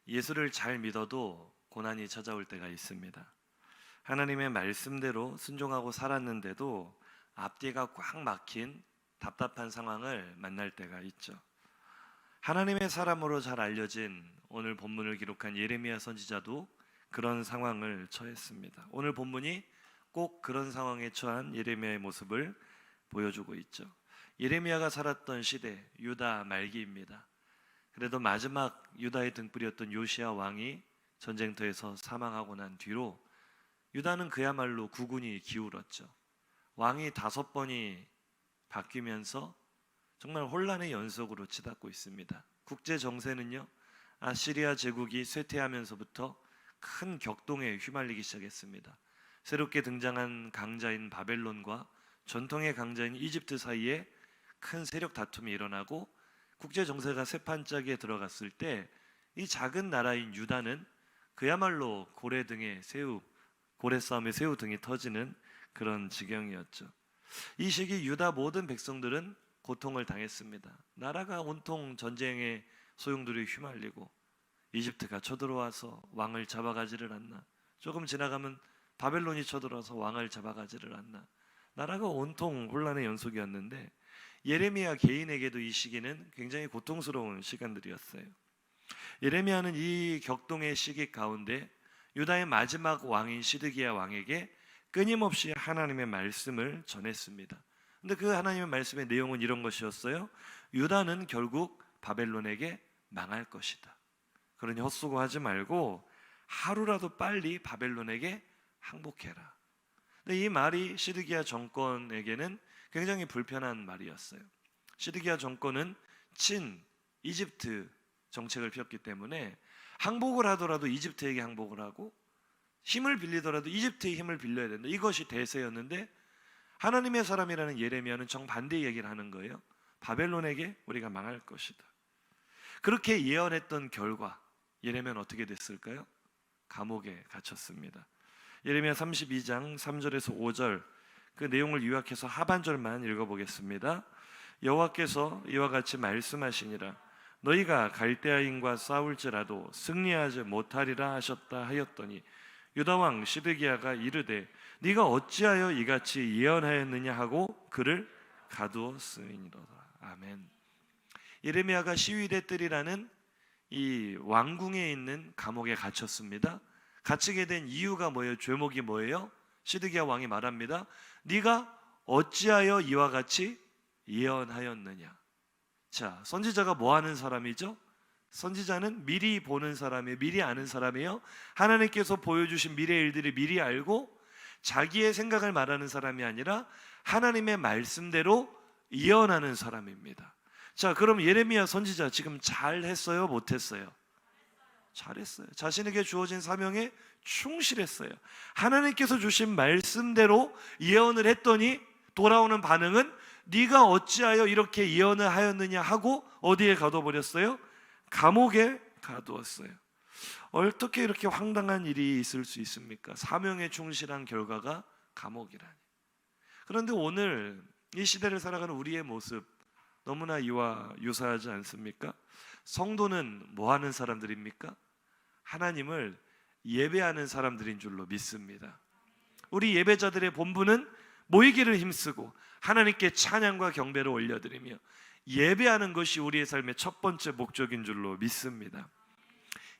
예수를 잘 믿어도 고난이 찾아올 때가 있습니다. 하나님의 말씀대로 순종하고 살았는데도 앞뒤가 꽉 막힌 답답한 상황을 만날 때가 있죠. 하나님의 사람으로 잘 알려진 오늘 본문을 기록한 예레미야 선지자도 그런 상황을 처했습니다. 오늘 본문이 꼭 그런 상황에 처한 예레미야의 모습을 보여주고 있죠. 예레미야가 살았던 시대 유다 말기입니다. 그래도 마지막 유다의 등불이었던 요시야 왕이 전쟁터에서 사망하고 난 뒤로 유다는 그야말로 국운이 기울었죠. 왕이 5번이 바뀌면서 정말 혼란의 연속으로 치닫고 있습니다. 국제 정세는요, 아시리아 제국이 쇠퇴하면서부터 큰 격동에 휘말리기 시작했습니다. 새롭게 등장한 강자인 바벨론과 전통의 강자인 이집트 사이에 큰 세력 다툼이 일어나고 국제 정세가 쇠판짜기에 들어갔을 때 이 작은 나라인 유다는 그야말로 고래 싸움에 새우 등이 터지는 그런 지경이었죠. 이 시기 유다 모든 백성들은 고통을 당했습니다. 나라가 온통 전쟁의 소용돌이에 휘말리고 이집트가 쳐들어와서 왕을 잡아가지를 않나, 조금 지나가면 바벨론이 쳐들어와서 왕을 잡아가지를 않나, 나라가 온통 혼란의 연속이었는데 예레미야 개인에게도 이 시기는 굉장히 고통스러운 시간들이었어요. 예레미야는 이 격동의 시기 가운데 유다의 마지막 왕인 시드기야 왕에게 끊임없이 하나님의 말씀을 전했습니다. 근데 그 하나님의 말씀의 내용은 이런 것이었어요. 유다는 결국 바벨론에게 망할 것이다. 그러니 헛수고하지 말고 하루라도 빨리 바벨론에게 항복해라. 근데 이 말이 시드기야 정권에게는 굉장히 불편한 말이었어요. 시드기야 정권은 친 이집트 정책을 폈기 때문에 항복을 하더라도 이집트에게 항복을 하고 힘을 빌리더라도 이집트의 힘을 빌려야 된다. 이것이 대세였는데 하나님의 사람이라는 예레미야는 정반대의 얘기를 하는 거예요. 바벨론에게 우리가 망할 것이다. 그렇게 예언했던 결과 예레미야는 어떻게 됐을까요? 감옥에 갇혔습니다. 예레미야 32장 3절에서 5절 그 내용을 요약해서 하반절만 읽어보겠습니다. 여호와께서 이와 같이 말씀하시니라. 너희가 갈대아인과 싸울지라도 승리하지 못하리라 하셨다 하였더니 유다왕 시드기야가 이르되 네가 어찌하여 이같이 예언하였느냐 하고 그를 가두었으니로다. 아멘. 예레미야가 시위대 뜰이라는 이 왕궁에 있는 감옥에 갇혔습니다. 갇히게 된 이유가 뭐예요? 죄목이 뭐예요? 시드기야 왕이 말합니다. 네가 어찌하여 이와 같이 예언하였느냐. 자, 선지자가 뭐 하는 사람이죠? 선지자는 미리 보는 사람이에요. 미리 아는 사람이에요. 하나님께서 보여주신 미래의 일들을 미리 알고 자기의 생각을 말하는 사람이 아니라 하나님의 말씀대로 예언하는 사람입니다. 자, 그럼 예레미야 선지자 지금 잘했어요? 못했어요? 잘했어요. 자신에게 주어진 사명에 충실했어요. 하나님께서 주신 말씀대로 예언을 했더니 돌아오는 반응은 네가 어찌하여 이렇게 예언을 하였느냐 하고 어디에 가둬버렸어요? 감옥에 가두었어요. 어떻게 이렇게 황당한 일이 있을 수 있습니까? 사명에 충실한 결과가 감옥이라니. 그런데 오늘 이 시대를 살아가는 우리의 모습 너무나 이와 유사하지 않습니까? 성도는 뭐 하는 사람들입니까? 하나님을 예배하는 사람들인 줄로 믿습니다. 우리 예배자들의 본분은 모이기를 힘쓰고 하나님께 찬양과 경배를 올려드리며 예배하는 것이 우리의 삶의 첫 번째 목적인 줄로 믿습니다.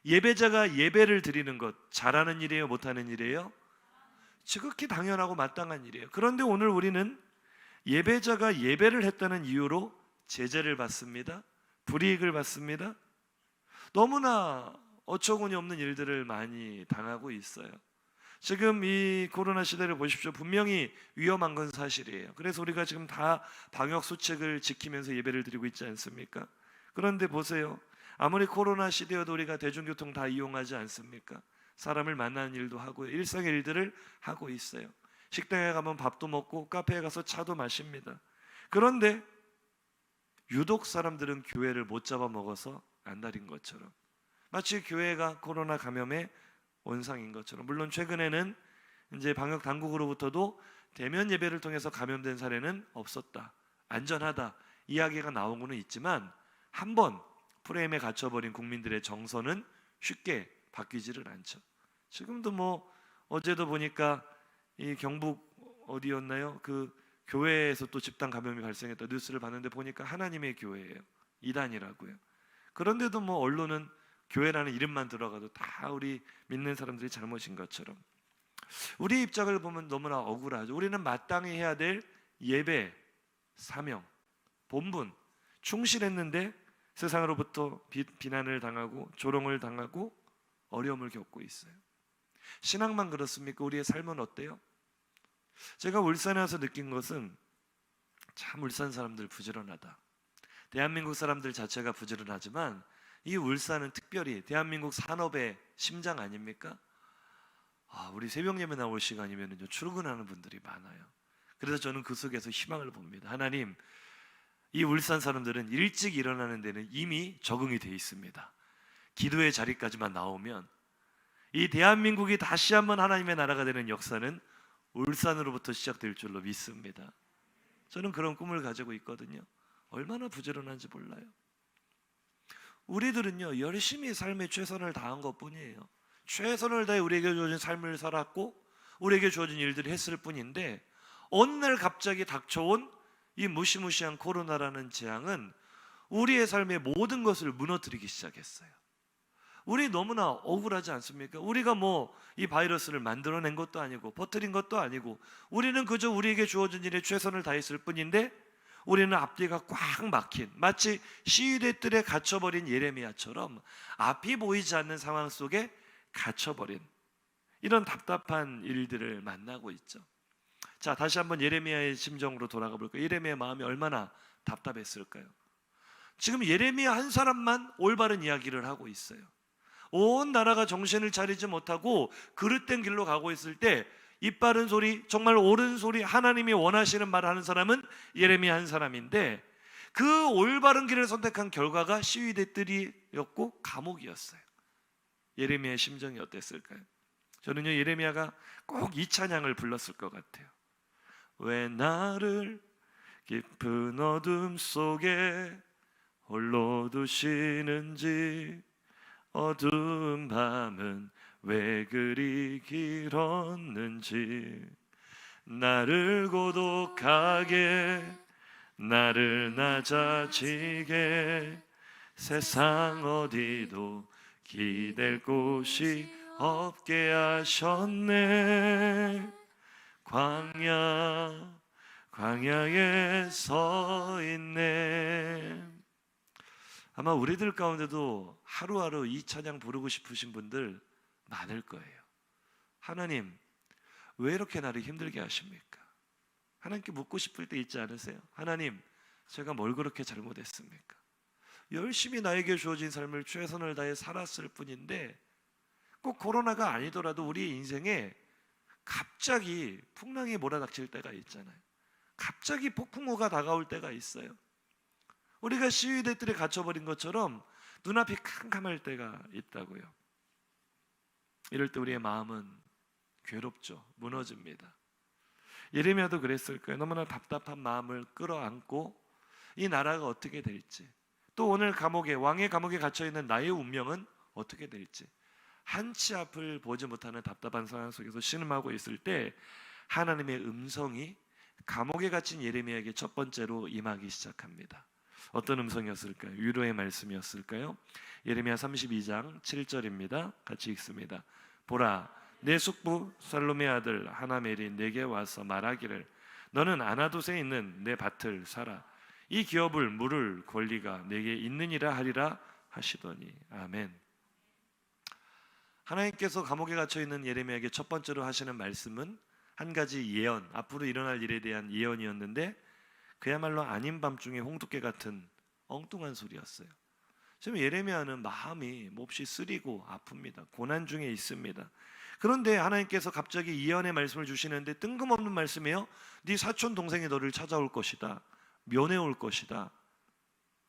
예배자가 예배를 드리는 것 잘하는 일이에요? 못하는 일이에요? 지극히 당연하고 마땅한 일이에요. 그런데 오늘 우리는 예배자가 예배를 했다는 이유로 제재를 받습니다. 불이익을 받습니다. 너무나 어처구니 없는 일들을 많이 당하고 있어요. 지금 이 코로나 시대를 보십시오. 분명히 위험한 건 사실이에요. 그래서 우리가 지금 다 방역 수칙을 지키면서 예배를 드리고 있지 않습니까? 그런데 보세요. 아무리 코로나 시대여도 우리가 대중교통 다 이용하지 않습니까? 사람을 만나는 일도 하고 일상의 일들을 하고 있어요. 식당에 가면 밥도 먹고 카페에 가서 차도 마십니다. 그런데 유독 사람들은 교회를 못 잡아먹어서 안달인 것처럼, 마치 교회가 코로나 감염의 원상인 것처럼. 물론 최근에는 이제 방역 당국으로부터도 대면 예배를 통해서 감염된 사례는 없었다, 안전하다 이야기가 나오고는 있지만 한 번 프레임에 갇혀버린 국민들의 정서는 쉽게 바뀌지를 않죠. 지금도 뭐 어제도 보니까 이 경북 어디였나요? 그 교회에서 또 집단 감염이 발생했다 뉴스를 봤는데 보니까 하나님의 교회예요. 이단이라고요. 그런데도 뭐 언론은 교회라는 이름만 들어가도 다 우리 믿는 사람들이 잘못인 것처럼 우리 입장을 보면 너무나 억울하죠. 우리는 마땅히 해야 될 예배, 사명, 본분 충실했는데 세상으로부터 비난을 당하고 조롱을 당하고 어려움을 겪고 있어요. 신앙만 그렇습니까? 우리의 삶은 어때요? 제가 울산에 와서 느낀 것은 참 울산 사람들 부지런하다. 대한민국 사람들 자체가 부지런하지만 이 울산은 특별히 대한민국 산업의 심장 아닙니까? 우리 새벽 예배 나올 시간이면 출근하는 분들이 많아요. 그래서 저는 그 속에서 희망을 봅니다. 하나님, 이 울산 사람들은 일찍 일어나는 데는 이미 적응이 돼 있습니다. 기도의 자리까지만 나오면 이 대한민국이 다시 한번 하나님의 나라가 되는 역사는 울산으로부터 시작될 줄로 믿습니다. 저는 그런 꿈을 가지고 있거든요. 얼마나 부지런한지 몰라요. 우리들은요 열심히 삶에 최선을 다한 것뿐이에요. 최선을 다해 우리에게 주어진 삶을 살았고 우리에게 주어진 일들을 했을 뿐인데 어느 날 갑자기 닥쳐온 이 무시무시한 코로나라는 재앙은 우리의 삶의 모든 것을 무너뜨리기 시작했어요. 우리 너무나 억울하지 않습니까? 우리가 뭐 이 바이러스를 만들어낸 것도 아니고 퍼뜨린 것도 아니고 우리는 그저 우리에게 주어진 일에 최선을 다했을 뿐인데 우리는 앞뒤가 꽉 막힌 마치 시위대 뜰에 갇혀버린 예레미야처럼 앞이 보이지 않는 상황 속에 갇혀버린 이런 답답한 일들을 만나고 있죠. 자, 다시 한번 예레미야의 심정으로 돌아가 볼까요? 예레미야의 마음이 얼마나 답답했을까요? 지금 예레미야 한 사람만 올바른 이야기를 하고 있어요. 온 나라가 정신을 차리지 못하고 그릇된 길로 가고 있을 때 입바른 소리, 정말 옳은 소리, 하나님이 원하시는 말을 하는 사람은 예레미야 한 사람인데 그 올바른 길을 선택한 결과가 시위대 뜰이었고 감옥이었어요. 예레미야의 심정이 어땠을까요? 저는요 예레미야가 꼭 이 찬양을 불렀을 것 같아요. 왜 나를 깊은 어둠 속에 홀로 두시는지 어두운 밤은 왜 그리 길었는지 나를 고독하게 나를 낮아지게 세상 어디도 기댈 곳이 없게 하셨네. 광야에 서 있네. 아마 우리들 가운데도 하루하루 이 찬양 부르고 싶으신 분들 많을 거예요. 하나님, 왜 이렇게 나를 힘들게 하십니까? 하나님께 묻고 싶을 때 있지 않으세요? 하나님, 제가 뭘 그렇게 잘못했습니까? 열심히 나에게 주어진 삶을 최선을 다해 살았을 뿐인데 꼭 코로나가 아니더라도 우리 인생에 갑자기 풍랑이 몰아닥칠 때가 있잖아요. 갑자기 폭풍우가 다가올 때가 있어요. 우리가 시위대들에 갇혀버린 것처럼 눈앞이 캄캄할 때가 있다고요. 이럴 때 우리의 마음은 괴롭죠. 무너집니다. 예레미야도 그랬을 거예요. 너무나 답답한 마음을 끌어안고 이 나라가 어떻게 될지, 또 오늘 왕의 감옥에 갇혀있는 나의 운명은 어떻게 될지 한치 앞을 보지 못하는 답답한 상황 속에서 신음하고 있을 때 하나님의 음성이 감옥에 갇힌 예레미야에게 첫 번째로 임하기 시작합니다. 어떤 음성이었을까요? 위로의 말씀이었을까요? 예레미야 32장 7절입니다. 같이 읽습니다. 보라, 내 숙부 살롬의 아들 하나멜이 내게 와서 말하기를 너는 아나돗에 있는 내 밭을 사라. 이 기업을 물을 권리가 내게 있느니라 하리라 하시더니. 아멘. 하나님께서 감옥에 갇혀있는 예레미야에게 첫 번째로 하시는 말씀은 한 가지 예언, 앞으로 일어날 일에 대한 예언이었는데 그야말로 아닌 밤중에 홍두깨 같은 엉뚱한 소리였어요. 지금 예레미야는 마음이 몹시 쓰리고 아픕니다. 고난 중에 있습니다. 그런데 하나님께서 갑자기 예언의 말씀을 주시는데 뜬금없는 말씀이에요. 네 사촌 동생이 너를 찾아올 것이다. 면회 올 것이다.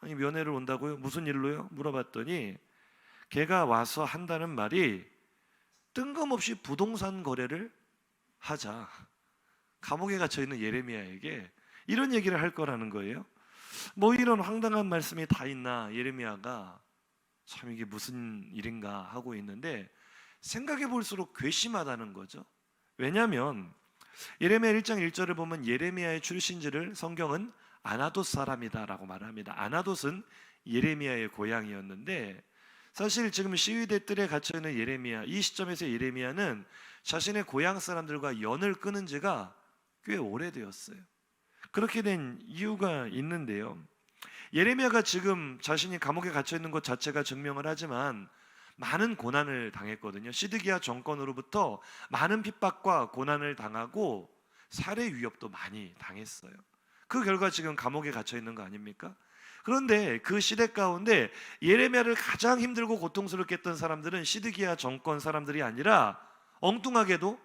아니 면회를 온다고요? 무슨 일로요? 물어봤더니 걔가 와서 한다는 말이 뜬금없이 부동산 거래를 하자. 감옥에 갇혀있는 예레미야에게 이런 얘기를 할 거라는 거예요. 뭐 이런 황당한 말씀이 다 있나 예레미야가 참 이게 무슨 일인가 하고 있는데 생각해 볼수록 괘씸하다는 거죠. 왜냐하면 예레미야 1장 1절을 보면 예레미야의 출신지를 성경은 아나돗 사람이다라고 말합니다. 아나돗은 예레미야의 고향이었는데 사실 지금 시위대 뜰에 갇혀 있는 예레미야, 이 시점에서 예레미야는 자신의 고향 사람들과 연을 끊은 지가 꽤 오래되었어요. 그렇게 된 이유가 있는데요. 예레미야가 지금 자신이 감옥에 갇혀 있는 것 자체가 증명을 하지만 많은 고난을 당했거든요. 시드기야 정권으로부터 많은 핍박과 고난을 당하고 살해 위협도 많이 당했어요. 그 결과 지금 감옥에 갇혀 있는 거 아닙니까? 그런데 그 시대 가운데 예레미야를 가장 힘들고 고통스럽게 했던 사람들은 시드기야 정권 사람들이 아니라 엉뚱하게도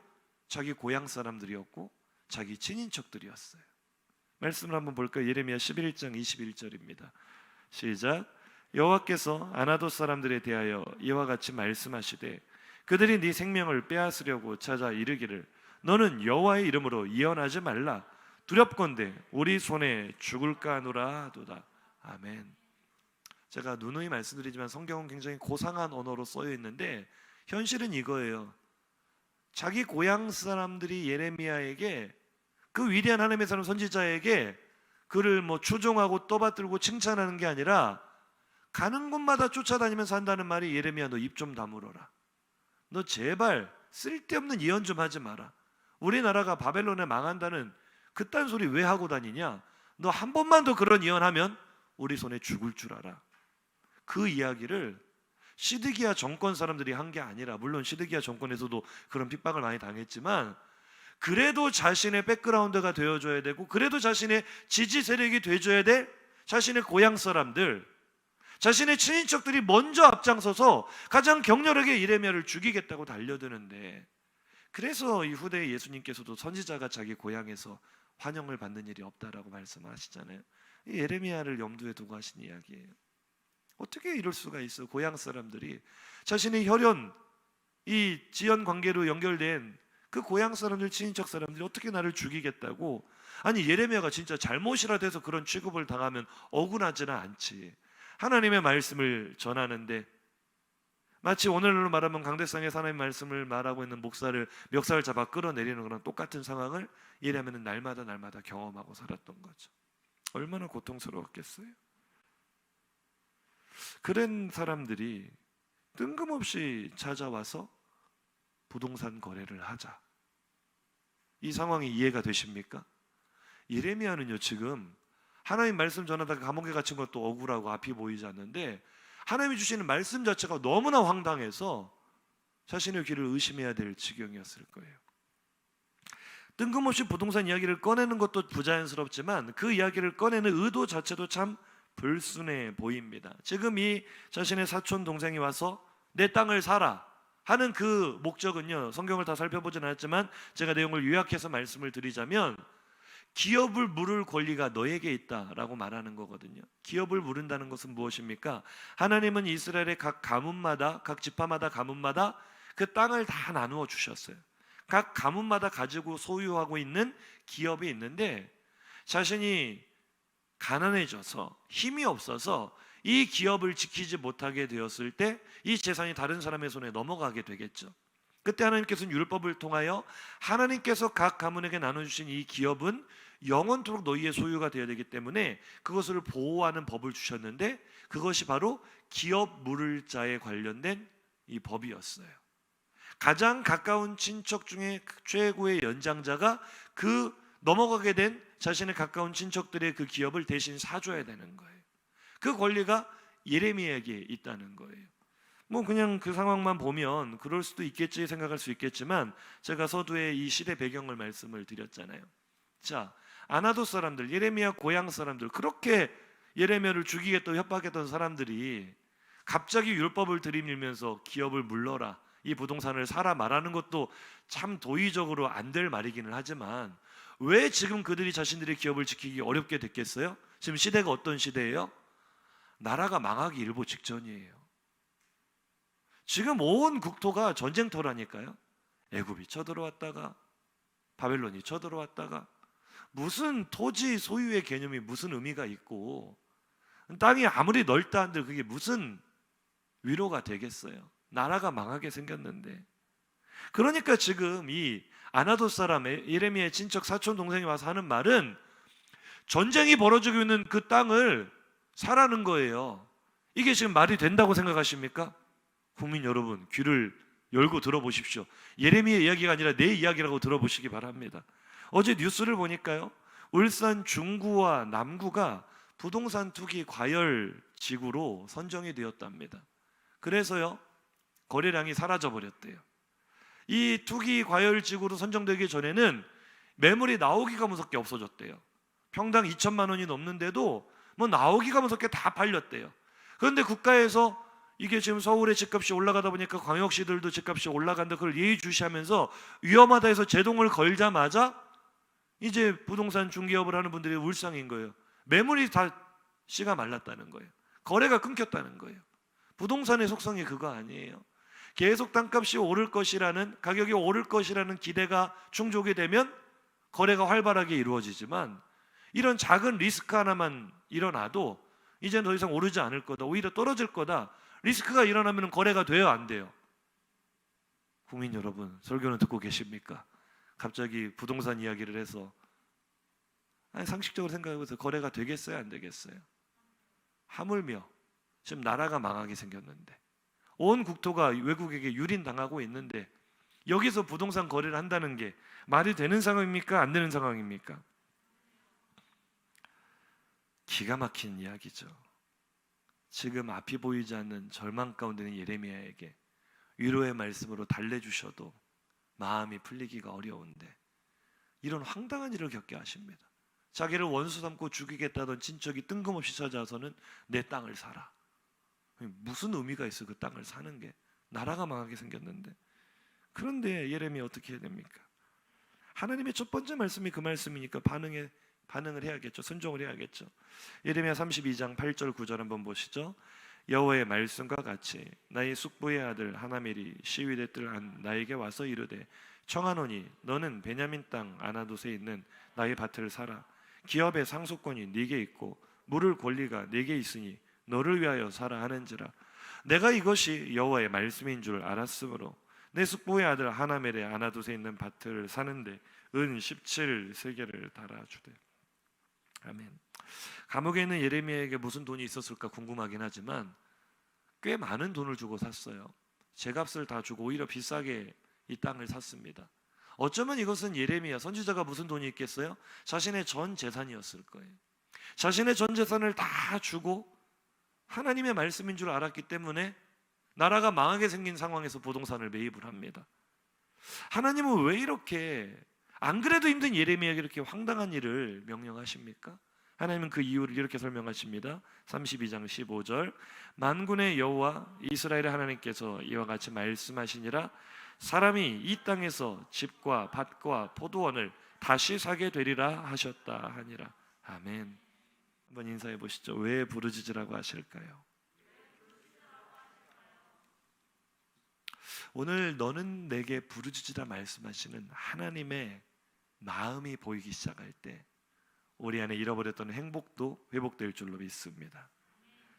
자기 고향 사람들이었고 자기 친인척들이었어요. 말씀을 한번 볼까요? 예레미야 11장 21절입니다. 시작. 여호와께서 아나돗 사람들에 대하여 이와 같이 말씀하시되 그들이 네 생명을 빼앗으려고 찾아 이르기를 너는 여호와의 이름으로 예언하지 말라. 두렵건대 우리 손에 죽을까 하노라 하도다. 아멘. 제가 누누이 말씀드리지만 성경은 굉장히 고상한 언어로 써여 있는데 현실은 이거예요. 자기 고향 사람들이 예레미야에게 그 위대한 하나님의 사람 선지자에게 그를 추종하고 떠받들고 칭찬하는 게 아니라 가는 곳마다 쫓아다니면서 한다는 말이 예레미야 너 입 좀 다물어라. 너 제발 쓸데없는 예언 좀 하지 마라. 우리나라가 바벨론에 망한다는 그딴 소리 왜 하고 다니냐? 너 한 번만 더 그런 예언하면 우리 손에 죽을 줄 알아. 그 이야기를 시드기야 정권 사람들이 한 게 아니라 물론 시드기야 정권에서도 그런 핍박을 많이 당했지만 그래도 자신의 백그라운드가 되어줘야 되고 그래도 자신의 지지 세력이 돼줘야 될 자신의 고향 사람들 자신의 친인척들이 먼저 앞장서서 가장 격렬하게 예레미야를 죽이겠다고 달려드는데 그래서 이 후대의 예수님께서도 선지자가 자기 고향에서 환영을 받는 일이 없다라고 말씀하시잖아요. 이 예레미야를 염두에 두고 하신 이야기예요. 어떻게 이럴 수가 있어? 고향 사람들이 자신의 혈연 이 지연 관계로 연결된 그 고향 사람들 친인척 사람들이 어떻게 나를 죽이겠다고 아니 예레미야가 진짜 잘못이라도 해서 그런 취급을 당하면 억울하지는 않지. 하나님의 말씀을 전하는데 마치 오늘날로 말하면 강대상에서 하나님의 말씀을 말하고 있는 목사를 멱살을 잡아 끌어내리는 거랑 똑같은 상황을 예레미야는 날마다 경험하고 살았던 거죠. 얼마나 고통스러웠겠어요. 그런 사람들이 뜬금없이 찾아와서 부동산 거래를 하자. 이 상황이 이해가 되십니까? 예레미야는요 지금 하나님 말씀 전하다가 감옥에 갇힌 것도 억울하고 앞이 보이지 않는데 하나님이 주시는 말씀 자체가 너무나 황당해서 자신의 귀를 의심해야 될 지경이었을 거예요. 뜬금없이 부동산 이야기를 꺼내는 것도 부자연스럽지만 그 이야기를 꺼내는 의도 자체도 참 불순해 보입니다. 지금 이 자신의 사촌 동생이 와서 내 땅을 사라 하는 그 목적은요 성경을 다 살펴보진 않았지만 제가 내용을 요약해서 말씀을 드리자면 기업을 물을 권리가 너에게 있다라고 말하는 거거든요. 기업을 물은다는 것은 무엇입니까? 하나님은 이스라엘의 각 가문마다 각 지파마다 가문마다 그 땅을 다 나누어 주셨어요. 각 가문마다 가지고 소유하고 있는 기업이 있는데 자신이 가난해져서 힘이 없어서 이 기업을 지키지 못하게 되었을 때 이 재산이 다른 사람의 손에 넘어가게 되겠죠. 그때 하나님께서는 율법을 통하여 하나님께서 각 가문에게 나눠주신 이 기업은 영원토록 너희의 소유가 되어야 되기 때문에 그것을 보호하는 법을 주셨는데 그것이 바로 기업 물을 자에 관련된 이 법이었어요. 가장 가까운 친척 중에 최고의 연장자가 그 넘어가게 된 자신의 가까운 친척들의 그 기업을 대신 사줘야 되는 거예요. 그 권리가 예레미야에게 있다는 거예요. 그냥 그 상황만 보면 그럴 수도 있겠지 생각할 수 있겠지만 제가 서두에 이 시대 배경을 말씀을 드렸잖아요. 자, 아나돗 사람들, 예레미야 고향 사람들 그렇게 예레미야를 죽이겠다고 협박했던 사람들이 갑자기 율법을 들이밀면서 기업을 물러라 이 부동산을 사라 말하는 것도 참 도의적으로 안 될 말이기는 하지만 왜 지금 그들이 자신들의 기업을 지키기 어렵게 됐겠어요? 지금 시대가 어떤 시대예요? 나라가 망하기 일보 직전이에요. 지금 온 국토가 전쟁터라니까요. 애굽이 쳐들어왔다가 바벨론이 쳐들어왔다가 무슨 토지 소유의 개념이 무슨 의미가 있고 땅이 아무리 넓다 한들 그게 무슨 위로가 되겠어요? 나라가 망하게 생겼는데. 그러니까 지금 이 아나돗 사람 예레미야의 친척 사촌 동생이 와서 하는 말은 전쟁이 벌어지고 있는 그 땅을 사라는 거예요. 이게 지금 말이 된다고 생각하십니까? 국민 여러분, 귀를 열고 들어보십시오. 예레미야 이야기가 아니라 내 이야기라고 들어보시기 바랍니다. 어제 뉴스를 보니까요, 울산 중구와 남구가 부동산 투기 과열 지구로 선정이 되었답니다. 그래서요, 거래량이 사라져 버렸대요. 이 투기 과열 지구로 선정되기 전에는 매물이 나오기가 무섭게 없어졌대요. 평당 2천만 원이 넘는데도 뭐 나오기가 무섭게 다 팔렸대요. 그런데 국가에서 이게 지금 서울의 집값이 올라가다 보니까 광역시들도 집값이 올라간다, 그걸 예의주시하면서 위험하다 해서 제동을 걸자마자 이제 부동산 중개업을 하는 분들이 울상인 거예요. 매물이 다 씨가 말랐다는 거예요. 거래가 끊겼다는 거예요. 부동산의 속성이 그거 아니에요. 계속 땅값이 오를 것이라는, 가격이 오를 것이라는 기대가 충족이 되면 거래가 활발하게 이루어지지만, 이런 작은 리스크 하나만 일어나도 이제 더 이상 오르지 않을 거다, 오히려 떨어질 거다, 리스크가 일어나면 거래가 돼요, 안 돼요? 국민 여러분, 설교는 듣고 계십니까? 갑자기 부동산 이야기를 해서, 아니, 상식적으로 생각해보세요. 거래가 되겠어요, 안 되겠어요? 하물며 지금 나라가 망하게 생겼는데, 온 국토가 외국에게 유린당하고 있는데, 여기서 부동산 거래를 한다는 게 말이 되는 상황입니까? 안 되는 상황입니까? 기가 막힌 이야기죠. 지금 앞이 보이지 않는 절망 가운데 있는 예레미야에게 위로의 말씀으로 달래주셔도 마음이 풀리기가 어려운데, 이런 황당한 일을 겪게 하십니다. 자기를 원수 삼고 죽이겠다던 친척이 뜬금없이 찾아와서는 내 땅을 사라. 무슨 의미가 있어, 그 땅을 사는 게? 나라가 망하게 생겼는데. 그런데 예레미야 어떻게 해야 됩니까? 하나님의 첫 번째 말씀이 그 말씀이니까 반응을 해야겠죠. 순종을 해야겠죠. 예레미야 32장 8절 9절 한번 보시죠. 여호와의 말씀과 같이 나의 숙부의 아들 하나멜이 시위대 뜰 안 나에게 와서 이르되, 청하노니 너는 베냐민 땅 아나돗에 있는 나의 밭을 사라. 기업의 상속권이 네게 있고 물을 권리가 네게 있으니 너를 위하여 사라 하는지라. 내가 이것이 여호와의 말씀인 줄 알았으므로 내 숙부의 아들 하나멜의 아나돗에 있는 밭을 사는데 은 17세겔을 달아주되. 아멘. 감옥에 있는 예레미야에게 무슨 돈이 있었을까 궁금하긴 하지만 꽤 많은 돈을 주고 샀어요. 제값을 다 주고 오히려 비싸게 이 땅을 샀습니다. 어쩌면 이것은 예레미야 선지자가 무슨 돈이 있겠어요? 자신의 전 재산이었을 거예요. 자신의 전 재산을 다 주고 하나님의 말씀인 줄 알았기 때문에 나라가 망하게 생긴 상황에서 부동산을 매입을 합니다. 하나님은 왜 이렇게 안 그래도 힘든 예레미야에게 이렇게 황당한 일을 명령하십니까? 하나님은 그 이유를 이렇게 설명하십니다. 32장 15절 만군의 여호와 이스라엘의 하나님께서 이와 같이 말씀하시니라. 사람이 이 땅에서 집과 밭과 포도원을 다시 사게 되리라 하셨다 하니라. 아멘. 한번 인사해 보시죠. 왜 부르짖으라고 하실까요? 오늘 너는 내게 부르짖으라 말씀하시는 하나님의 마음이 보이기 시작할 때 우리 안에 잃어버렸던 행복도 회복될 줄로 믿습니다.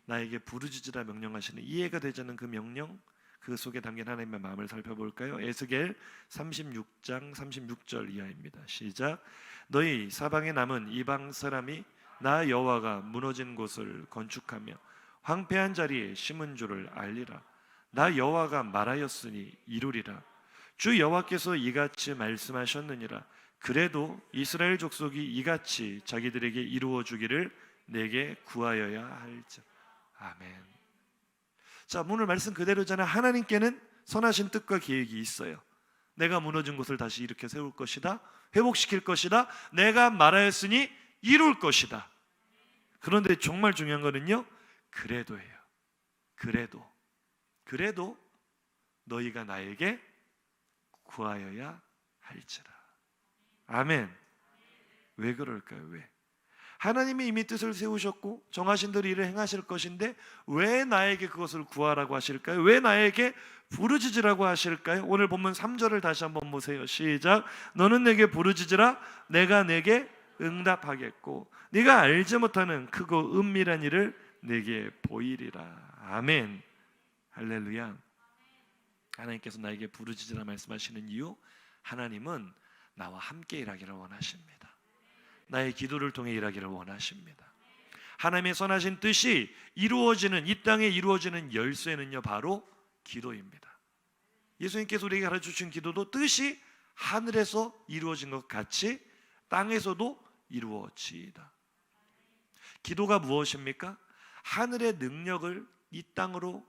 나에게 부르짖으라 명령하시는, 이해가 되지 않는 그 명령, 그 속에 담긴 하나님의 마음을 살펴볼까요? 에스겔 36장 36절 이하입니다. 시작. 너희 사방에 남은 이방 사람이 나 여호와가 무너진 곳을 건축하며 황폐한 자리에 심은 줄을 알리라. 나 여호와가 말하였으니 이루리라. 주 여호와께서 이같이 말씀하셨느니라. 그래도 이스라엘 족속이 이같이 자기들에게 이루어 주기를 내게 구하여야 할지. 아멘. 자, 오늘 말씀 그대로잖아요. 하나님께는 선하신 뜻과 계획이 있어요. 내가 무너진 곳을 다시 일으켜 세울 것이다. 회복시킬 것이다. 내가 말하였으니 이룰 것이다. 그런데 정말 중요한 거는요, 그래도예요. 그래도 너희가 나에게 구하여야 할지라. 아멘. 왜 그럴까요? 왜? 하나님이 이미 뜻을 세우셨고 정하신 대로 일을 행하실 것인데 왜 나에게 그것을 구하라고 하실까요? 왜 나에게 부르짖으라고 하실까요? 오늘 본문 3절을 다시 한번 보세요. 시작. 너는 내게 부르짖으라. 내가 내게 응답하겠고 네가 알지 못하는 크고 은밀한 일을 내게 보이리라. 아멘. 할렐루야. 하나님께서 나에게 부르짖으라 말씀하시는 이유, 하나님은 나와 함께 일하기를 원하십니다. 나의 기도를 통해 일하기를 원하십니다. 하나님의 선하신 뜻이 이루어지는, 이 땅에 이루어지는 열쇠는요 바로 기도입니다. 예수님께서 우리에게 가르쳐주신 기도도 뜻이 하늘에서 이루어진 것 같이 땅에서도 이루어지이다. 기도가 무엇입니까? 하늘의 능력을 이 땅으로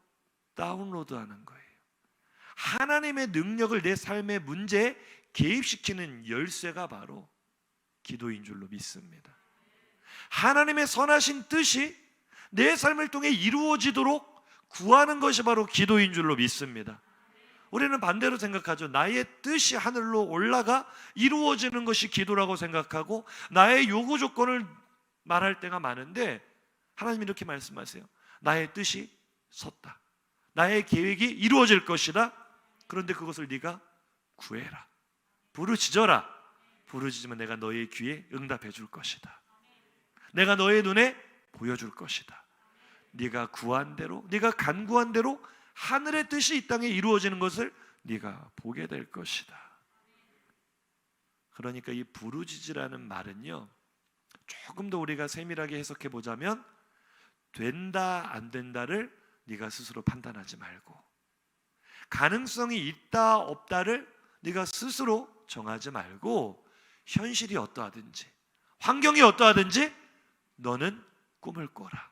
다운로드하는 거예요. 하나님의 능력을 내 삶의 문제에 개입시키는 열쇠가 바로 기도인 줄로 믿습니다. 하나님의 선하신 뜻이 내 삶을 통해 이루어지도록 구하는 것이 바로 기도인 줄로 믿습니다. 우리는 반대로 생각하죠. 나의 뜻이 하늘로 올라가 이루어지는 것이 기도라고 생각하고 나의 요구 조건을 말할 때가 많은데, 하나님이 이렇게 말씀하세요. 나의 뜻이 섰다. 나의 계획이 이루어질 것이다. 그런데 그것을 네가 구해라. 부르짖어라. 부르짖으면 내가 너의 귀에 응답해 줄 것이다. 내가 너의 눈에 보여줄 것이다. 네가 구한 대로, 네가 간구한 대로 하늘의 뜻이 이 땅에 이루어지는 것을 네가 보게 될 것이다. 그러니까 이 부르짖으라는 말은요, 조금 더 우리가 세밀하게 해석해 보자면, 된다 안 된다를 네가 스스로 판단하지 말고, 가능성이 있다 없다를 네가 스스로 정하지 말고, 현실이 어떠하든지 환경이 어떠하든지 너는 꿈을 꿔라.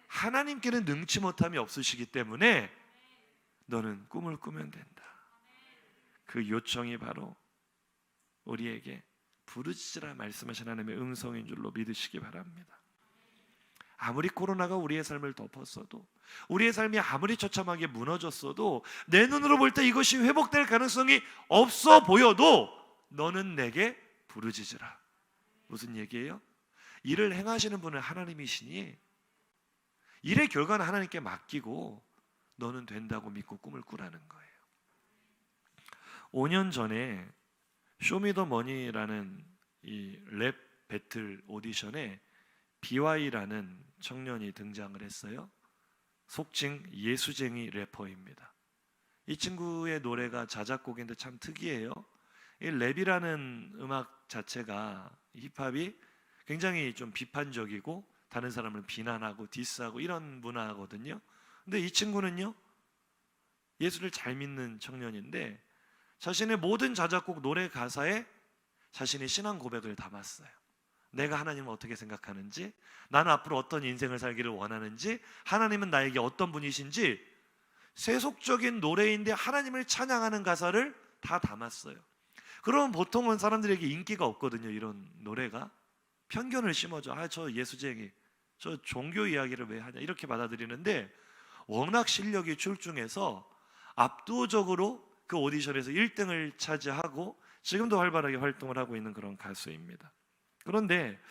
하나님께는 능치 못함이 없으시기 때문에 너는 꿈을 꾸면 된다. 그 요청이 바로 우리에게 부르짖으라 말씀하신 하나님의 음성인 줄로 믿으시기 바랍니다. 아무리 코로나가 우리의 삶을 덮었어도, 우리의 삶이 아무리 처참하게 무너졌어도, 내 눈으로 볼 때 이것이 회복될 가능성이 없어 보여도 너는 내게 부르짖으라. 무슨 얘기예요? 일을 행하시는 분은 하나님이시니 일의 결과는 하나님께 맡기고 너는 된다고 믿고 꿈을 꾸라는 거예요. 5년 전에 쇼미더머니라는 이 랩 배틀 오디션에 BY라는 청년이 등장을 했어요. 속칭 예수쟁이 래퍼입니다. 이 친구의 노래가 자작곡인데 참 특이해요. 이 랩이라는 음악 자체가, 힙합이 굉장히 좀 비판적이고 다른 사람을 비난하고 디스하고 이런 문화거든요. 근데 이 친구는요, 예수를 잘 믿는 청년인데 자신의 모든 자작곡 노래 가사에 자신의 신앙 고백을 담았어요. 내가 하나님을 어떻게 생각하는지, 나는 앞으로 어떤 인생을 살기를 원하는지, 하나님은 나에게 어떤 분이신지, 세속적인 노래인데 하나님을 찬양하는 가사를 다 담았어요. 그러면 보통은 사람들에게 인기가 없거든요. 이런 노래가 편견을 심어줘. 저 예수쟁이, 저 종교 이야기를 왜 하냐, 이렇게 받아들이는데, 워낙 실력이 출중해서 압도적으로 그 오디션에서 1등을 차지하고 지금도 활발하게 활동을 하고 있는 그런 가수입니다. 그런데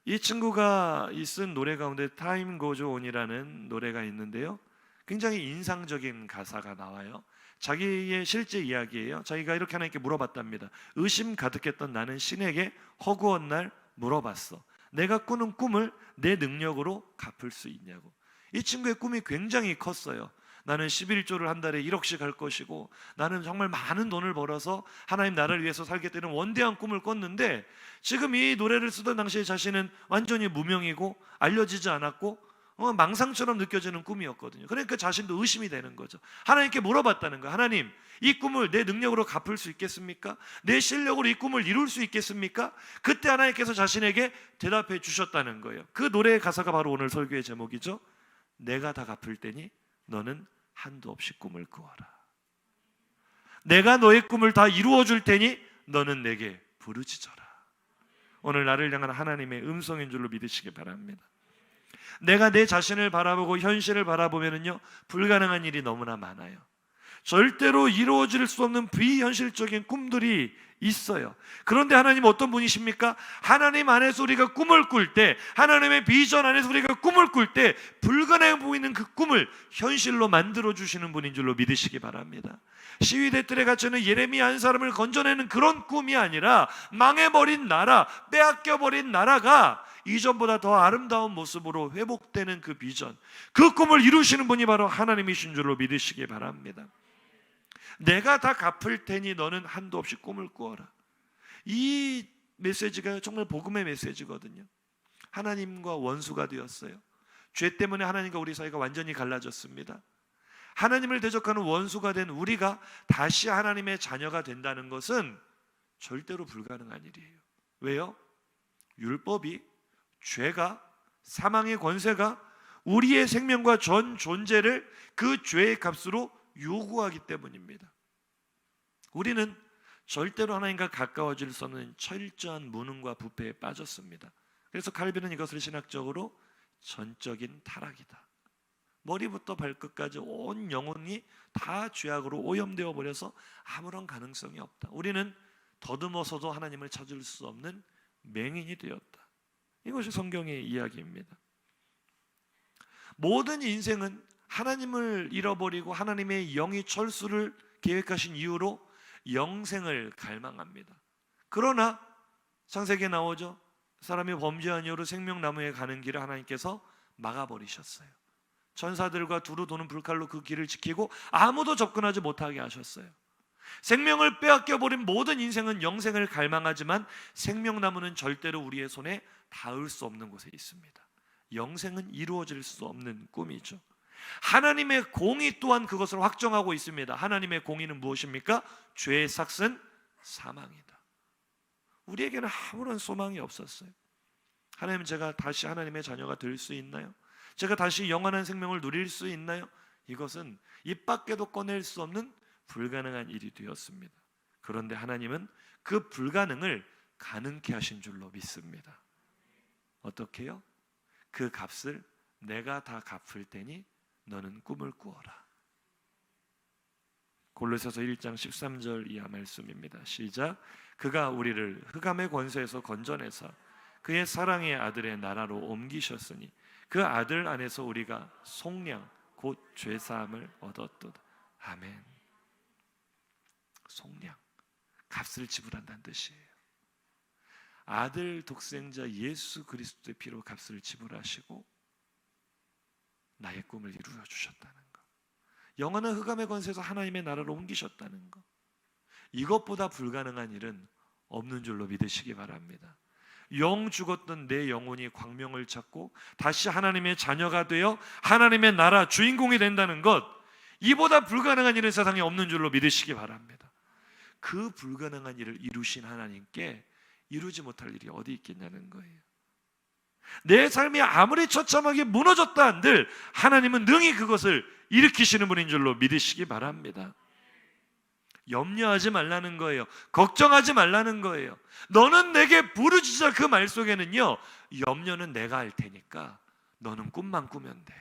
이 친구가 쓴 노래 가운데 Time Goes On이라는 노래가 있는데요, 굉장히 인상적인 가사가 나와요. 자기의 실제 이야기예요. 자기가 이렇게 하나님께 물어봤답니다. 의심 가득했던 나는 신에게 허구한 날 물어봤어. 내가 꾸는 꿈을 내 능력으로 갚을 수 있냐고. 이 친구의 꿈이 굉장히 컸어요. 나는 11조를 한 달에 1억씩 할 것이고, 나는 정말 많은 돈을 벌어서 하나님 나라를 위해서 살겠다는 원대한 꿈을 꿨는데, 지금 이 노래를 쓰던 당시에 자신은 완전히 무명이고 알려지지 않았고 망상처럼 느껴지는 꿈이었거든요. 그러니까 자신도 의심이 되는 거죠. 하나님께 물어봤다는 거예요. 하나님, 이 꿈을 내 능력으로 갚을 수 있겠습니까? 내 실력으로 이 꿈을 이룰 수 있겠습니까? 그때 하나님께서 자신에게 대답해 주셨다는 거예요. 그 노래의 가사가 바로 오늘 설교의 제목이죠. 내가 다 갚을 테니 너는 한도 없이 꿈을 꾸어라. 내가 너의 꿈을 다 이루어 줄 테니 너는 내게 부르짖어라. 오늘 나를 향한 하나님의 음성인 줄로 믿으시기 바랍니다. 내가 내 자신을 바라보고 현실을 바라보면요, 불가능한 일이 너무나 많아요. 절대로 이루어질 수 없는 비현실적인 꿈들이 있어요. 그런데 하나님 어떤 분이십니까? 하나님 안에서 우리가 꿈을 꿀 때, 하나님의 비전 안에서 우리가 꿈을 꿀 때 불가능해 보이는 그 꿈을 현실로 만들어 주시는 분인 줄로 믿으시기 바랍니다. 시위대 뜰에 갇혀있는 예레미야 한 사람을 건져내는 그런 꿈이 아니라, 망해버린 나라, 빼앗겨버린 나라가 이전보다 더 아름다운 모습으로 회복되는 그 비전, 그 꿈을 이루시는 분이 바로 하나님이신 줄로 믿으시기 바랍니다. 내가 다 갚을 테니 너는 한도 없이 꿈을 꾸어라. 이 메시지가 정말 복음의 메시지거든요. 하나님과 원수가 되었어요. 죄 때문에 하나님과 우리 사이가 완전히 갈라졌습니다. 하나님을 대적하는 원수가 된 우리가 다시 하나님의 자녀가 된다는 것은 절대로 불가능한 일이에요. 왜요? 율법이, 죄가, 사망의 권세가 우리의 생명과 전 존재를 그 죄의 값으로 요구하기 때문입니다. 우리는 절대로 하나님과 가까워질 수 없는 철저한 무능과 부패에 빠졌습니다. 그래서 칼빈은 이것을 신학적으로 전적인 타락이다. 머리부터 발끝까지 온 영혼이 다 죄악으로 오염되어 버려서 아무런 가능성이 없다. 우리는 더듬어서도 하나님을 찾을 수 없는 맹인이 되었다. 이것이 성경의 이야기입니다. 모든 인생은 하나님을 잃어버리고 하나님의 영이 철수를 계획하신 이유로 영생을 갈망합니다. 그러나 창세기에 나오죠. 사람이 범죄한 이유로 생명나무에 가는 길을 하나님께서 막아버리셨어요. 천사들과 두루 도는 불칼로 그 길을 지키고 아무도 접근하지 못하게 하셨어요. 생명을 빼앗겨버린 모든 인생은 영생을 갈망하지만 생명나무는 절대로 우리의 손에 닿을 수 없는 곳에 있습니다. 영생은 이루어질 수 없는 꿈이죠. 하나님의 공의 또한 그것을 확정하고 있습니다. 하나님의 공의는 무엇입니까? 죄의 삭은 사망이다. 우리에게는 아무런 소망이 없었어요. 하나님, 제가 다시 하나님의 자녀가 될 수 있나요? 제가 다시 영원한 생명을 누릴 수 있나요? 이것은 입 밖에도 꺼낼 수 없는 불가능한 일이 되었습니다. 그런데 하나님은 그 불가능을 가능케 하신 줄로 믿습니다. 어떻게요? 그 값을 내가 다 갚을 테니 너는 꿈을 꾸어라. 골로새서 1장 13절 이하 말씀입니다. 시작. 그가 우리를 흑암의 권세에서 건져내사 그의 사랑의 아들의 나라로 옮기셨으니 그 아들 안에서 우리가 속량 곧 죄사함을 얻었도다. 아멘. 속량, 값을 지불한다는 뜻이에요. 아들 독생자 예수 그리스도의 피로 값을 지불하시고 나의 꿈을 이루어 주셨다는 것, 영원한 흑암의 권세에서 하나님의 나라로 옮기셨다는 것, 이것보다 불가능한 일은 없는 줄로 믿으시기 바랍니다. 영 죽었던 내 영혼이 광명을 찾고 다시 하나님의 자녀가 되어 하나님의 나라 주인공이 된다는 것, 이보다 불가능한 일은 세상에 없는 줄로 믿으시기 바랍니다. 그 불가능한 일을 이루신 하나님께 이루지 못할 일이 어디 있겠냐는 거예요. 내 삶이 아무리 처참하게 무너졌다 한들 하나님은 능히 그것을 일으키시는 분인 줄로 믿으시기 바랍니다. 염려하지 말라는 거예요. 걱정하지 말라는 거예요. 너는 내게 부르짖으라. 그 말 속에는요, 염려는 내가 할 테니까 너는 꿈만 꾸면 돼.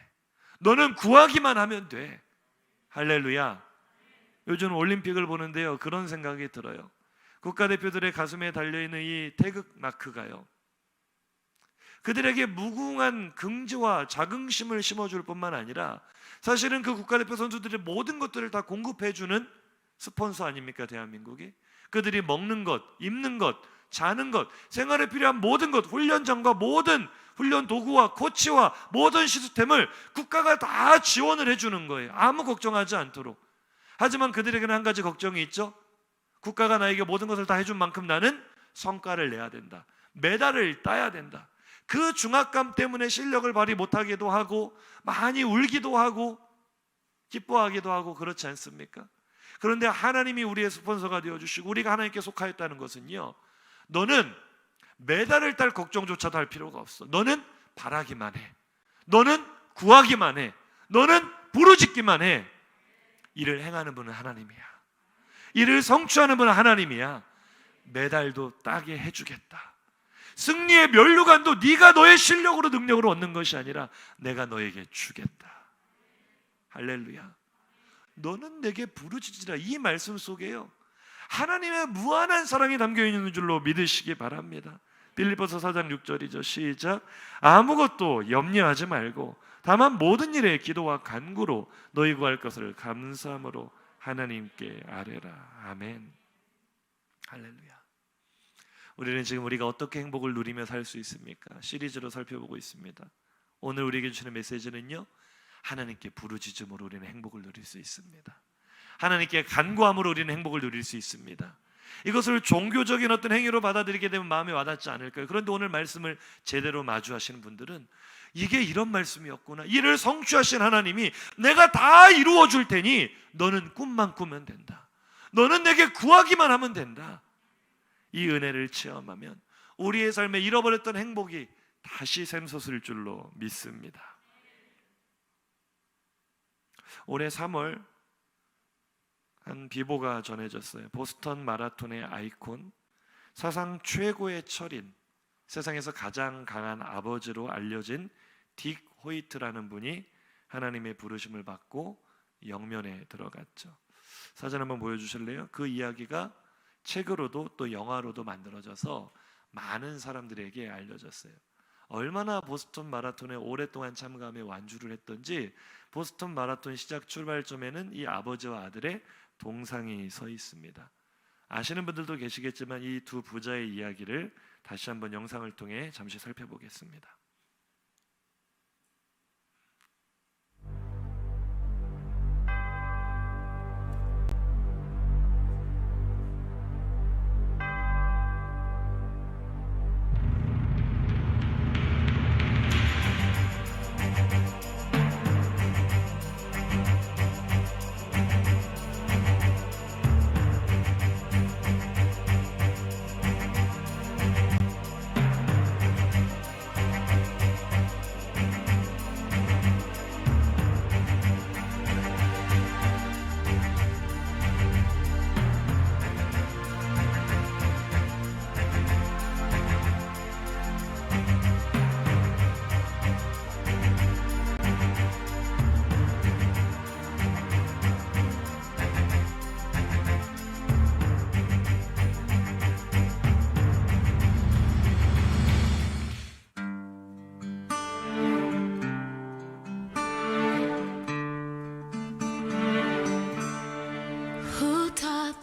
너는 구하기만 하면 돼. 할렐루야. 요즘 올림픽을 보는데요, 그런 생각이 들어요. 국가대표들의 가슴에 달려있는 이 태극 마크가요, 그들에게 무궁한 긍지와 자긍심을 심어줄 뿐만 아니라 사실은 그 국가대표 선수들의 모든 것들을 다 공급해주는 스폰서 아닙니까? 대한민국이. 그들이 먹는 것, 입는 것, 자는 것, 생활에 필요한 모든 것, 훈련장과 모든 훈련 도구와 코치와 모든 시스템을 국가가 다 지원을 해주는 거예요. 아무 걱정하지 않도록. 하지만 그들에게는 한 가지 걱정이 있죠. 국가가 나에게 모든 것을 다 해준 만큼 나는 성과를 내야 된다. 메달을 따야 된다. 그 중압감 때문에 실력을 발휘 못하기도 하고 많이 울기도 하고 기뻐하기도 하고 그렇지 않습니까? 그런데 하나님이 우리의 스폰서가 되어주시고 우리가 하나님께 속하였다는 것은요, 너는 메달을 딸 걱정조차도 할 필요가 없어. 너는 바라기만 해. 너는 구하기만 해. 너는 부르짖기만 해. 이를 행하는 분은 하나님이야. 이를 성취하는 분은 하나님이야. 메달도 따게 해주겠다. 승리의 면류관도 네가 너의 실력으로 능력으로 얻는 것이 아니라 내가 너에게 주겠다. 할렐루야. 너는 내게 부르짖으라. 이 말씀 속에요, 하나님의 무한한 사랑이 담겨 있는 줄로 믿으시기 바랍니다. 빌립보서 4장 6절이죠. 시작. 아무것도 염려하지 말고 다만 모든 일에 기도와 간구로 너희 구할 것을 감사함으로 하나님께 아뢰라. 아멘. 할렐루야. 우리는 지금 우리가 어떻게 행복을 누리며 살 수 있습니까? 시리즈로 살펴보고 있습니다. 오늘 우리에게 주시는 메시지는요, 하나님께 부르짖음으로 우리는 행복을 누릴 수 있습니다. 하나님께 간구함으로 우리는 행복을 누릴 수 있습니다. 이것을 종교적인 어떤 행위로 받아들이게 되면 마음에 와닿지 않을까요? 그런데 오늘 말씀을 제대로 마주하시는 분들은 이게 이런 말씀이었구나, 이를 성취하신 하나님이 내가 다 이루어 줄 테니 너는 꿈만 꾸면 된다, 너는 내게 구하기만 하면 된다, 이 은혜를 체험하면 우리의 삶에 잃어버렸던 행복이 다시 샘솟을 줄로 믿습니다. 올해 3월 한 비보가 전해졌어요. 보스턴 마라톤의 아이콘, 사상 최고의 철인, 세상에서 가장 강한 아버지로 알려진 딕 호이트라는 분이 하나님의 부르심을 받고 영면에 들어갔죠. 사진 한번 보여주실래요? 그 이야기가 책으로도 또 영화로도 만들어져서 많은 사람들에게 알려졌어요. 얼마나 보스턴 마라톤에 오랫동안 참가하며 완주를 했던지 보스턴 마라톤 시작 출발점에는 이 아버지와 아들의 동상이 서 있습니다. 아시는 분들도 계시겠지만 이 두 부자의 이야기를 다시 한번 영상을 통해 잠시 살펴보겠습니다.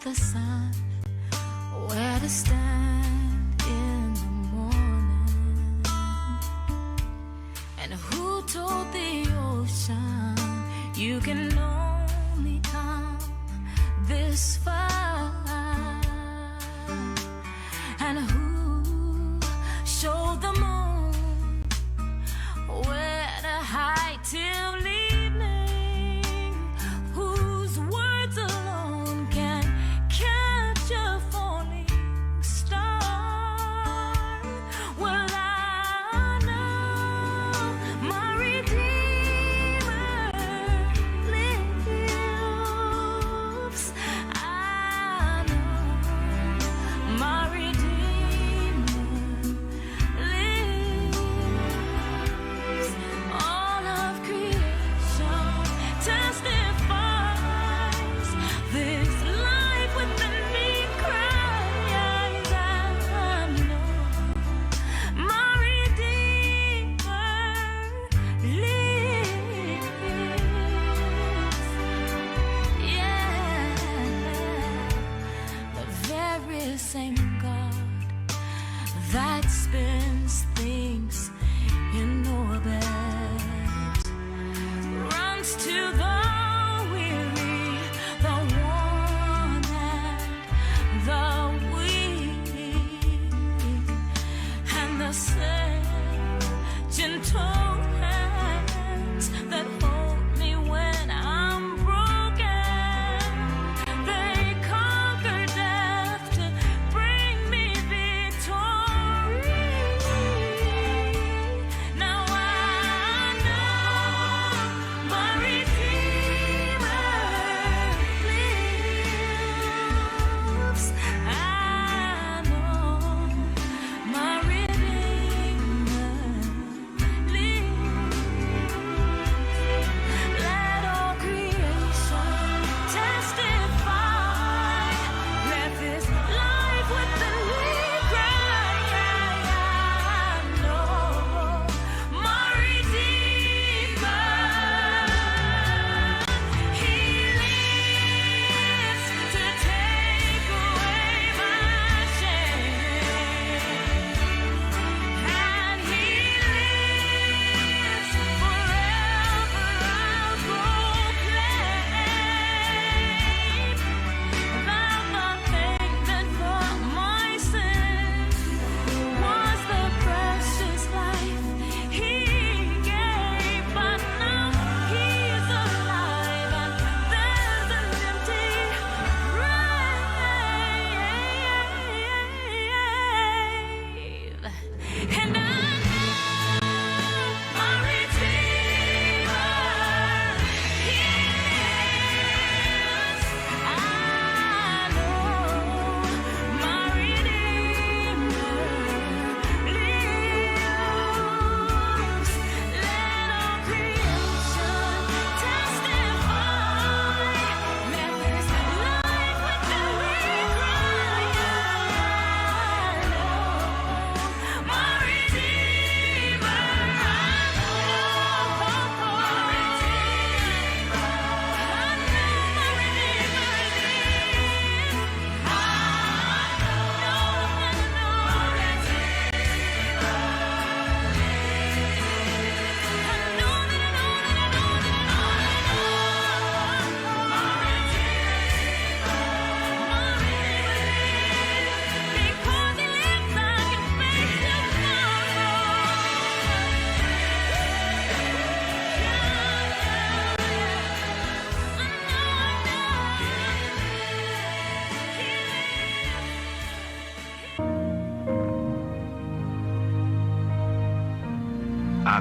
The sun, where to stand in the morning, and who told the ocean you can only come this far, and who showed the moon where to hide till evening, whose words alone can catch a falling star. Well, I know my Redeemer lives. I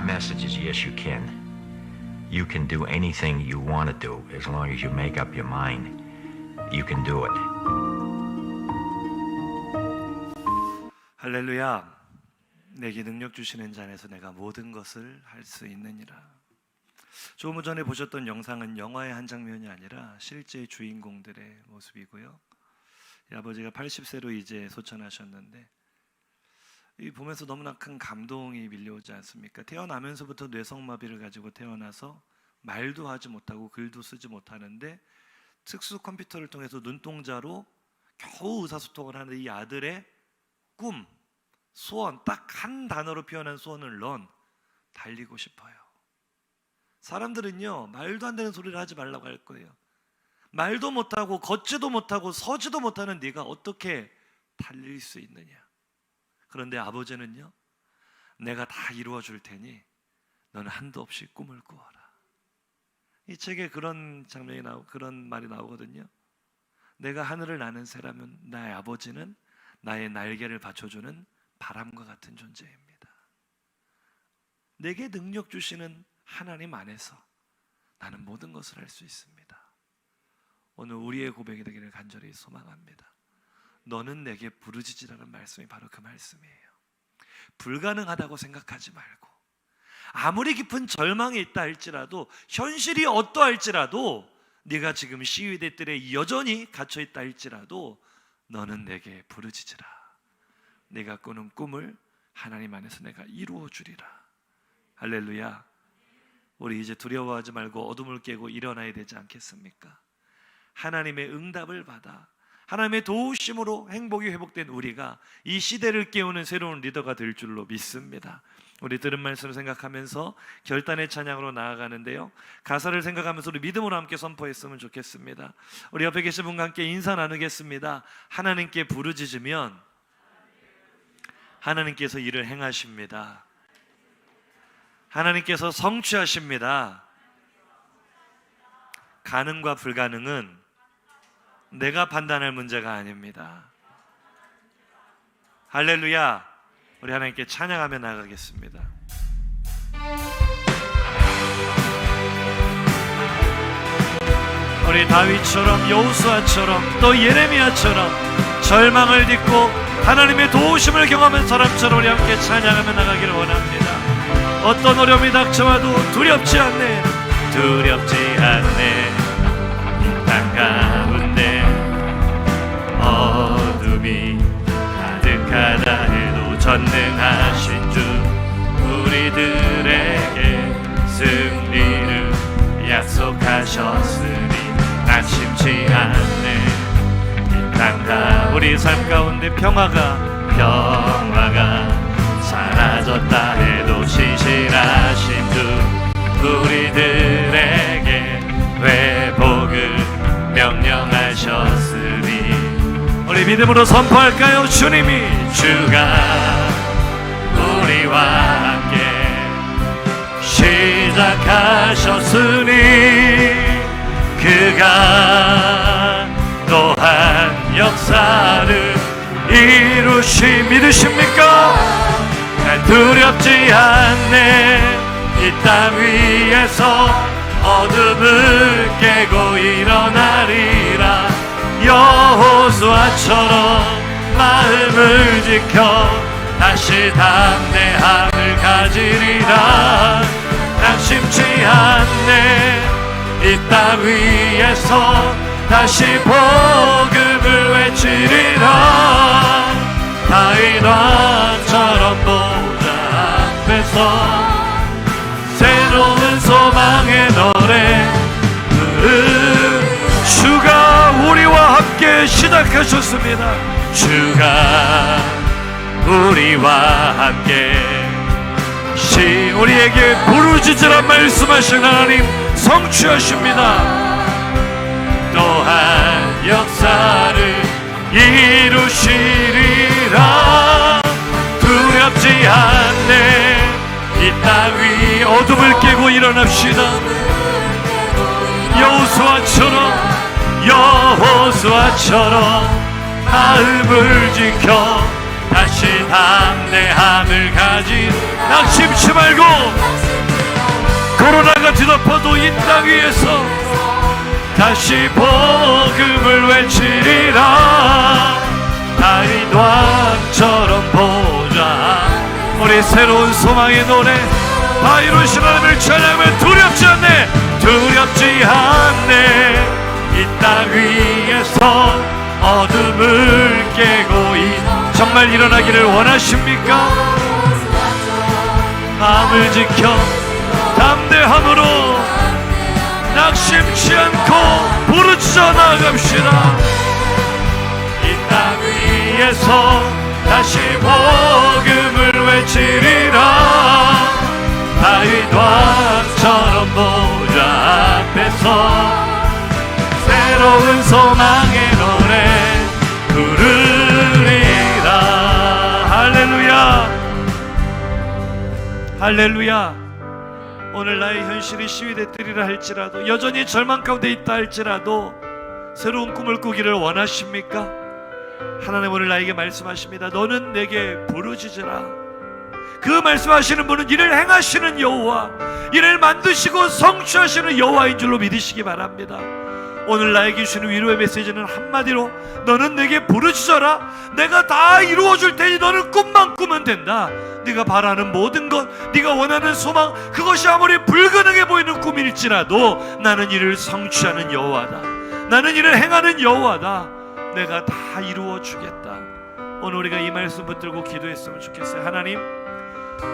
message is yes, you can. You can do anything you want to do as long as you make up your mind. You can do it. 할렐루야. 내게 능력 주시는 자 안에서 내가 모든 것을 할 수 있느니라. 조금 전에 보셨던 영상은 영화의 한 장면이 아니라 실제 주인공들의 모습이고요. 이 아버지가 80세로 이제 소천하셨는데 이 보면서 너무나 큰 감동이 밀려오지 않습니까? 태어나면서부터 뇌성마비를 가지고 태어나서 말도 하지 못하고 글도 쓰지 못하는데 특수 컴퓨터를 통해서 눈동자로 겨우 의사소통을 하는 이 아들의 꿈, 소원, 딱 한 단어로 표현한 소원을 넌 달리고 싶어요. 사람들은요, 말도 안 되는 소리를 하지 말라고 할 거예요. 말도 못하고 걷지도 못하고 서지도 못하는 네가 어떻게 달릴 수 있느냐. 그런데 아버지는요, 내가 다 이루어 줄 테니 너는 한도 없이 꿈을 꾸어라. 이 책에 그런 장면이 그런 말이 나오거든요. 내가 하늘을 나는 새라면 나의 아버지는 나의 날개를 받쳐주는 바람과 같은 존재입니다. 내게 능력 주시는 하나님 안에서 나는 모든 것을 할 수 있습니다. 오늘 우리의 고백이 되기를 간절히 소망합니다. 너는 내게 부르짖으라는 말씀이 바로 그 말씀이에요. 불가능하다고 생각하지 말고, 아무리 깊은 절망이 있다 할지라도, 현실이 어떠할지라도, 네가 지금 시위대 뜰에 여전히 갇혀있다 할지라도 너는 내게 부르짖으라. 내가 꾸는 꿈을 하나님 안에서 내가 이루어 주리라. 할렐루야. 우리 이제 두려워하지 말고 어둠을 깨고 일어나야 되지 않겠습니까? 하나님의 응답을 받아 하나님의 도우심으로 행복이 회복된 우리가 이 시대를 깨우는 새로운 리더가 될 줄로 믿습니다. 우리 들은 말씀을 생각하면서 결단의 찬양으로 나아가는데요, 가사를 생각하면서 우리 믿음으로 함께 선포했으면 좋겠습니다. 우리 옆에 계신 분과 함께 인사 나누겠습니다. 하나님께 부르짖으면 하나님께서 일을 행하십니다. 하나님께서 성취하십니다. 가능과 불가능은 내가 판단할 문제가 아닙니다. 할렐루야. 우리 하나님께 찬양하며 나가겠습니다. 우리 다윗처럼, 여호수아처럼, 또 예레미야처럼 절망을 딛고 하나님의 도우심을 경험한 사람처럼 우리 함께 찬양하며 나가기를 원합니다. 어떤 어려움이 닥쳐와도 두렵지 않네, 두렵지 않네. 이 땅 가운데 어둠이 가득하다 해도 전능하신 주 우리들에게 승리를 약속하셨으니 낙심치 않네. 이 땅 우리 삶 가운데 평화가 사라졌다 해도 신실하신 주 우리들에게 회복을 명령하셨으니 우리 믿음으로 선포할까요? 주가 우리와 함께 시작하셨으니 그가 또한 역사를 믿으십니까? 난 두렵지 않네. 이 땅 위에서 어둠을 깨고 일어나리라. 여호수아처럼 마음을 지켜 다시 담대함을 가지리라. 낙심치 않네. 이 땅 위에서 다시 복음을 외치리라. 다윗 왕처럼 보좌 앞에서 새로운 소망의 노래 주가 우리와 함께 시작하셨습니다. 주가 우리와 함께 우리에게 부르짖으라 말씀하신 하나님 성취하십니다. 또한 역사를 이루시리라. 두렵지 않네. 이 땅 위 어둠을 깨고 일어납시다. 여호수아처럼 마음을 지켜 다시 담대함을 가진 낙심치 말고 코로나가 뒤덮어도 이 땅 위에서 다시 복음을 외치리라. 다윗 왕처럼 보자. 우리 새로운 소망의 노래 다 이루신 하나님을 찬양하며 두렵지 않네 두렵지 않네. 이 땅 위에서 어둠을 깨고 정말 일어나기를 원하십니까? 마음을 지켜 담대함으로 낙심치 않고 부르짖어 나아갑시다. 이 땅 위에서 다시 복음을 외치리라. 다윗 왕처럼 보좌 앞에서 새로운 소망의 노래 부르리라. 할렐루야 할렐루야. 오늘 나의 현실이 시위됐으리라 할지라도 여전히 절망 가운데 있다 할지라도 새로운 꿈을 꾸기를 원하십니까? 하나님 오늘 나에게 말씀하십니다. 너는 내게 부르짖으라. 그 말씀하시는 분은 이를 행하시는 여호와, 이를 만드시고 성취하시는 여호와인 줄로 믿으시기 바랍니다. 오늘 나에게 주시는 위로의 메시지는 한마디로 너는 내게 부르짖어라. 내가 다 이루어줄 테니 너는 꿈만 꾸면 된다. 네가 바라는 모든 것, 네가 원하는 소망, 그것이 아무리 불가능해 보이는 꿈일지라도 나는 이를 성취하는 여호와다. 나는 이를 행하는 여호와다. 내가 다 이루어 주겠다. 오늘 우리가 이 말씀 붙들고 기도했으면 좋겠어요. 하나님,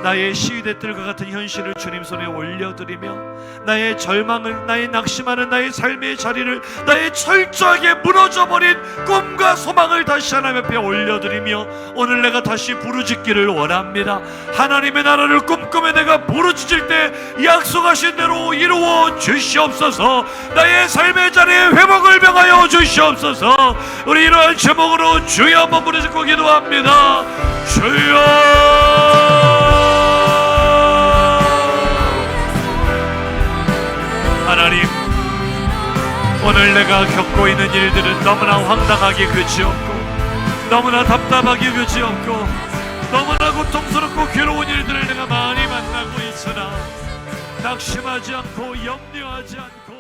나의 시위대 뜰과 같은 현실을 주님 손에 올려드리며 나의 절망을, 나의 낙심하는 나의 삶의 자리를, 나의 철저하게 무너져버린 꿈과 소망을 다시 하나님 앞에 올려드리며 오늘 내가 다시 부르짖기를 원합니다. 하나님의 나라를 꿈꾸며 내가 부르짖을 때 약속하신 대로 이루어 주시옵소서. 나의 삶의 자리에 회복을 명하여 주시옵소서. 우리 이러한 제목으로 주여 한번 부르짖고 기도합니다. 주여. 하나님, 오늘 내가 겪고 있는 일들은 너무나 황당하게 그지없고 너무나 답답하게 그지없고 너무나 고통스럽고 괴로운 일들을 내가 많이 만나고 있으나 낙심하지 않고 염려하지 않고